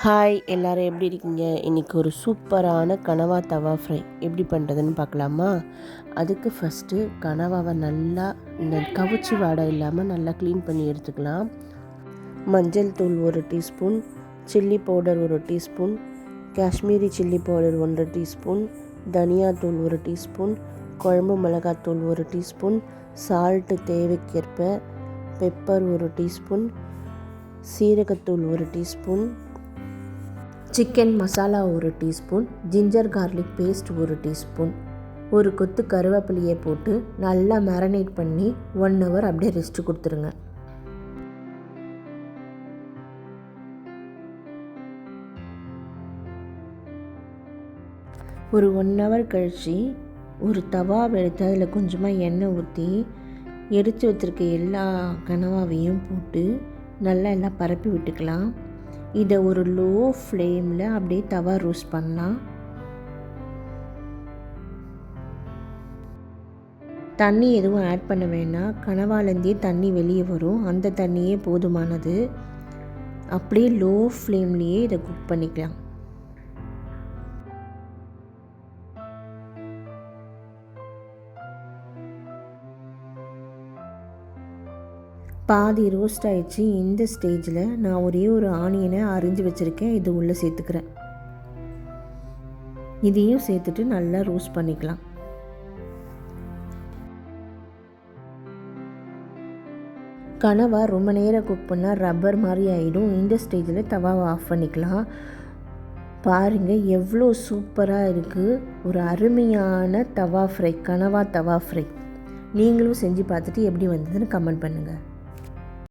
Hi எல்லோரும் எப்படி இருக்கீங்க? இன்றைக்கி ஒரு சூப்பரான கனவா தவா ஃப்ரை எப்படி பண்ணுறதுன்னு பார்க்கலாமா? அதுக்கு ஃபஸ்ட்டு கனவாவை நல்லா இந்த கவுச்சி வாடை இல்லாமல் நல்லா க்ளீன் பண்ணி எடுத்துக்கலாம். மஞ்சள் தூள் 1 teaspoon, chilli powder 1 teaspoon, Kashmiri chilli powder 1 teaspoon, தனியாத்தூள் 1 டீஸ்பூன், குழம்பு மிளகாத்தூள் 1 டீஸ்பூன், சால்ட்டு தேவைக்கேற்ப, பெப்பர் 1 டீஸ்பூன், சீரகத்தூள் 1 teaspoon, chicken masala 1 teaspoon, ginger garlic paste 1 teaspoon, ஒரு கொத்து கருவேப்பிலையை போட்டு நல்லா மேரினேட் பண்ணி 1 ஹவர் அப்படியே ரெஸ்ட்டு கொடுத்துருங்க. ஒரு 1 ஹவர் கழித்து ஒரு தவாவை எடுத்து அதில் கொஞ்சமாக எண்ணெய் ஊற்றி எடுத்து வச்சுருக்க எல்லா கனவாவையும் போட்டு நல்லா எல்லாம் பரப்பி விட்டுக்கலாம். இதை ஒரு லோ ஃப்ளேமில் அப்படியே தவா ரோஸ்ட் பண்ணலாம். தண்ணி எதுவும் ஆட் பண்ண வேண்டாம், கனவாலேருந்தே தண்ணி வெளியே வரும், அந்த தண்ணியே போதுமானது. அப்படியே லோ ஃப்ளேம்லேயே இதை குக் பண்ணிக்கலாம். பாதி ரோஸ்ட் ஆகிடுச்சு. இந்த ஸ்டேஜில் நான் ஒரே ஒரு ஆனியனை அரிஞ்சு வச்சுருக்கேன், இது உள்ளே சேர்த்துக்கிறேன். இதையும் சேர்த்துட்டு நல்லா ரோஸ்ட் பண்ணிக்கலாம். கனவா ரொம்ப நேரம் குக் பண்ணால் ரப்பர் மாதிரி ஆகிடும். இந்த ஸ்டேஜில் தவாவை ஆஃப் பண்ணிக்கலாம். பாருங்கள் எவ்வளோ சூப்பராக இருக்குது. ஒரு அருமையான தவா ஃப்ரை, கனவா தவா ஃப்ரை. நீங்களும் செஞ்சு பார்த்துட்டு எப்படி வந்ததுன்னு கமெண்ட் பண்ணுங்கள்.